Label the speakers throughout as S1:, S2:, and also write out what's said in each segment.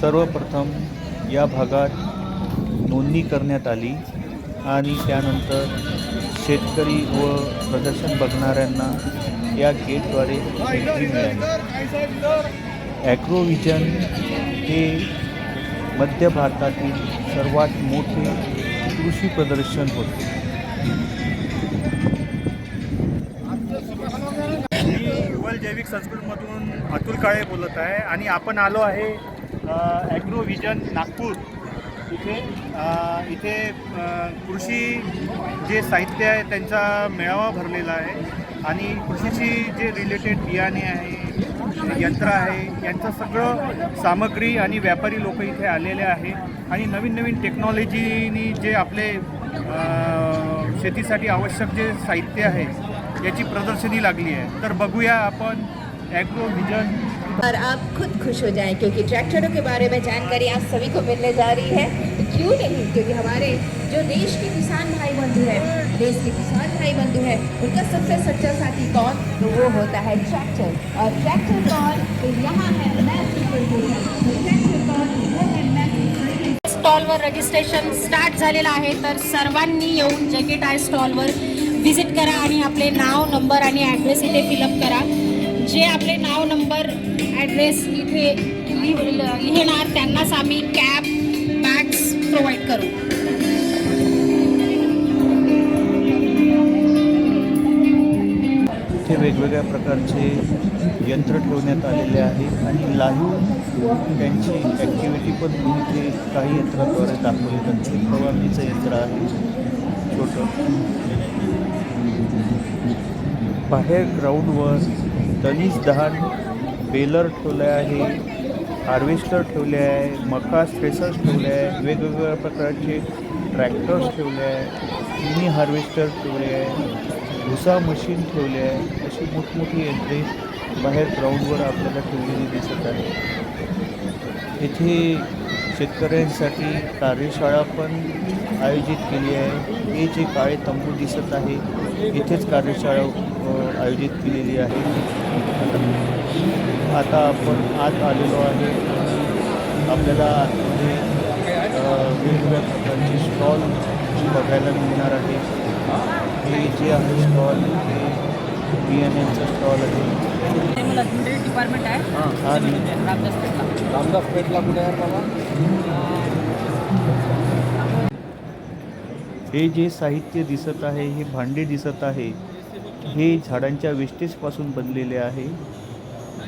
S1: सर्वप्रथम या भागात नोंदणी करण्यात आली आणि त्यानंतर शेतकरी व प्रदर्शन बघणाऱ्यांना या गेटद्वारे एंट्री मिळाली. ॲग्रोव्हिजन हे मध्य भारतातील सर्वात मोठे कृषी प्रदर्शन होते.
S2: मी जैविक संस्कृतमधून अतुल काळे बोलत आहे आणि आपण आलो आहे ॲग्रोव्हिजन नागपूर इथे कृषी जे साहित्य आहे त्यांचा मेळावा भरलेला आहे आणि कृषीशी जे रिलेटेड बियाणे आहे, यंत्र आहे, यांचं सगळं सामग्री आणि व्यापारी लोक इथे आलेले आहे आणि नवीन नवीन टेक्नॉलॉजीनी जे आपले शेतीसाठी आवश्यक जे साहित्य आहे याची प्रदर्शनी लागली है। तर बघूया आपण ॲग्रोव्हिजन।
S3: और आप खुद खुश हो जाएं क्योंकि ट्रैक्टरों के बारे में जानकारी आज सभी को मिलने जा रही है। तो क्यों नहीं, क्योंकि हमारे जो देश के किसान भाई बंधु हैं, देश के किसान भाई बंधु हैं, उनका सबसे सच्चा साथी कौन, तो वो होता है ट्रैक्टर। और ट्रैक्टर कौन, तो यहाँ है
S4: स्टॉलवर रजिस्ट्रेशन स्टार्ट झालेलं आहे। तर सर्वांनी येऊन जॅकेट आहे स्टॉलवर व्हिजिट करा आणि आपले नाव, नंबर आणि ॲड्रेस इथे फिलअप करा। जे आपले नाव, नंबर, ॲड्रेस इथे लिहिणार त्यांनाच आम्ही कॅप, बॅग्स प्रोव्हाइड करू।
S1: इथे वेगवेगळ्या प्रकारचे यंत्र ठेवण्यात आलेले आहे आणि लाईव्ह त्यांची ॲक्टिव्हिटी पण इथे काही यंत्राद्वारे दाखवली जाते। फवारणीचं यंत्र आहे छोटं। बाहेर ग्राउंडवर तणीस धान बेलर ठेवले आहे, हार्वेस्टर ठेवले आहे, मका थ्रेसर्स ठेवले आहे, वेगवेगळ्या प्रकारचे ट्रॅक्टर्स ठेवले आहे, मिनी हार्वेस्टर ठेवले आहे, भुसा मशीन ठेवले आहे। अशी मोठमोठी यंत्रे बाहेर ग्राउंडवर आपल्याला ठेवलेली दिसत आहे। येथे शेतकऱ्यांसाठी कार्यशाळा पण आयोजित केली आहे। हे जे काळे तंबू दिसत आहे इथेच कार्यशाळा आयोजित केलेली आहे। आता आपण आत आलेलो आहे। आपल्याला आतमध्ये वेगवेगळ्या प्रकारचे स्टॉल बघायला मिळणार आहे। हे जे आहे स्टॉल हे बियाण्यांचा स्टॉल आहे।
S4: डिपार्टमेंट आहे
S1: आणि
S2: रामदास पेठला कुठे आहे बाबा?
S1: हे जे साहित्य दिसत आहे, हे भांडे दिसत आहे, हे झाडांच्या वेस्टेजपासून बनलेले आहे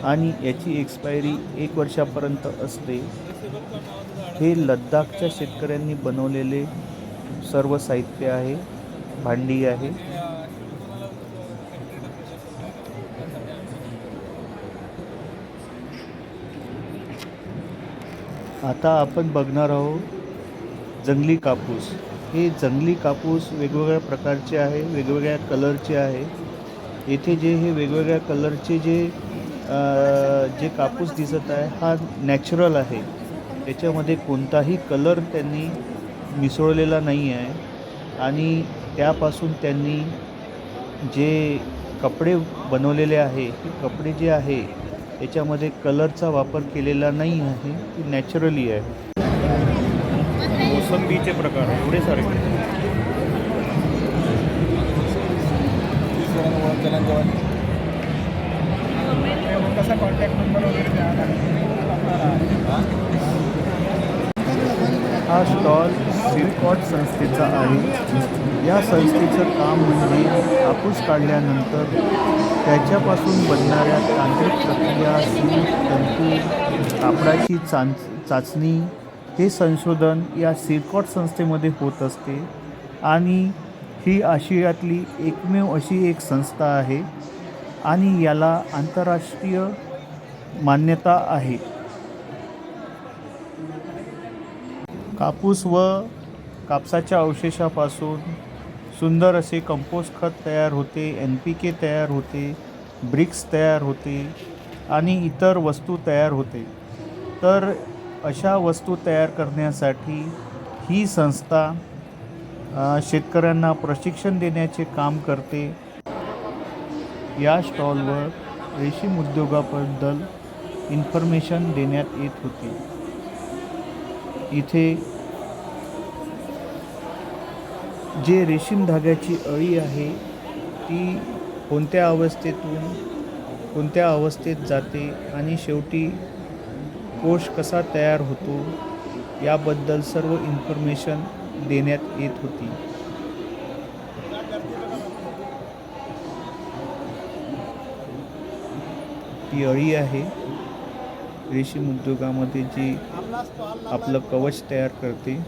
S1: आणि याची एक्सपायरी 1 वर्षापर्यंत असते। हे लद्दाखच्या शेतकऱ्यांनी बनवलेले सर्व साहित्य आहे, भांडी आहे। आता आपण बघणार आहोत जंगली कापूस। हे जंगली कापूस वेगवेगळ्या प्रकारचे आहे, वेगवेगळ्या कलरचे आहे। येथे जे हे वेगवेगळ्या कलरचे जे कापूस दिसत आहे हा नॅचरल आहे। त्याच्यामध्ये कोणताही कलर त्यांनी मिसळलेला नाही आहे आणि त्यापासून त्यांनी जे कपडे बनवलेले आहे, हे कपडे जे आहे याच्यामध्ये कलरचा वापर केलेला नाही आहे, ते नॅचरली आहे।
S2: मोसंबीचे प्रकार एवढे सारे कसा कॉन्टॅक्ट नंबर वगैरे द्यावा
S1: हा स्टॉल सिरकॉट संस्थेचा आहे। या संस्थेचं काम म्हणजे कापूस काढल्यानंतर त्याच्यापासून बनणाऱ्या तांत्रिक प्रक्रिया, सूत, तंतू, कापडाची चाचणी हे संशोधन या सिरकॉट संस्थेमध्ये होत असते आणि ही आशियातली एकमेव अशी एक संस्था आहे आणि याला आंतरराष्ट्रीय मान्यता आहे। कापूस व कापसाच्या अवशेषापासून सुंदर असे कंपोस्ट खत तयार होते, NPK तयार होते, ब्रिक्स तयार होते आणि इतर वस्तू तयार होते। तर अशा वस्तू तयार करण्यासाठी ही संस्था शेतकऱ्यांना प्रशिक्षण देण्याचे काम करते। या स्टॉलवर रेशीम उद्योगाबद्दल इन्फॉर्मेशन देण्यात येत होती। इथे जे रेशीम धाग्याची अळी आहे ती कोणत्या अवस्थेतून कोणत्या अवस्थेत जाते आणि शेवटी कोश कसा तयार होतो याबद्दल सर्व इन्फॉर्मेशन देण्यात येत होती. ती अळी आहे रेशीम उद्योगामध्ये जी आपलं कवच तयार करते.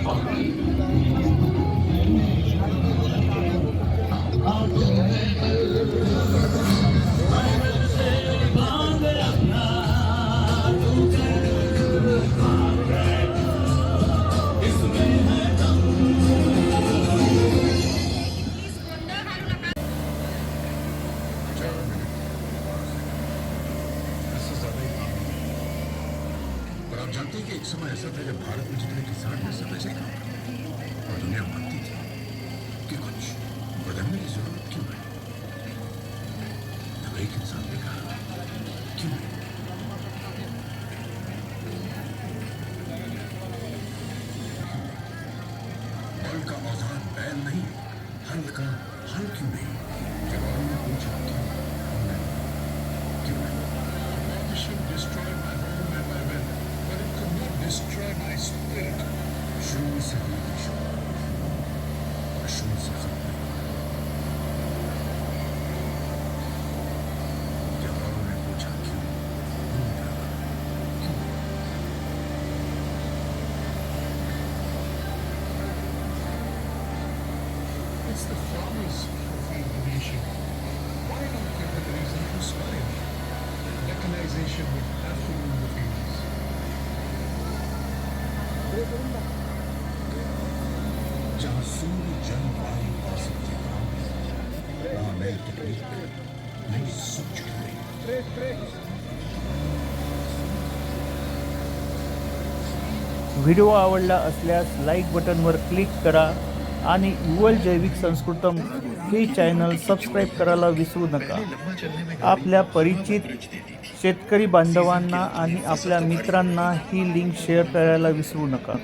S5: पर आप जानते हैं कि एक समय ऐसा था जब भारत में जितने किसान हैं सब ऐसे काम करते थे और दुनिया मानती थी कि कुछ बदलने की जरूरत क्यों है। तब एक इंसान ने कहा क्यों नहीं। बल का औजार बैल नहीं, हल का हल क्यों नहीं। जवानों ने पूछा क्यों नहीं। The ship destroyed my home and my men, but it could not destroy my spirit. शुरू से ही ईश्वर और शुरू से खत्म। जवानों ने पूछा क्यों। It's the farmers who feed the nation. Why not give them a reason to smile? Mechanization would have to rule the fields. जहाँ सूर्य जल वायु और सत्य वहाँ नई तकनीक नई सोच उठे।
S1: व्हिडिओ आवडला असल्यास लाईक बटनवर क्लिक करा आणि युवल जैविक संस्कृतम हे चॅनल सबस्क्राईब करायला विसरू नका. आपल्या परिचित शेतकरी बांधवांना आणि आपल्या मित्रांना ही लिंक शेअर करायला विसरू नका.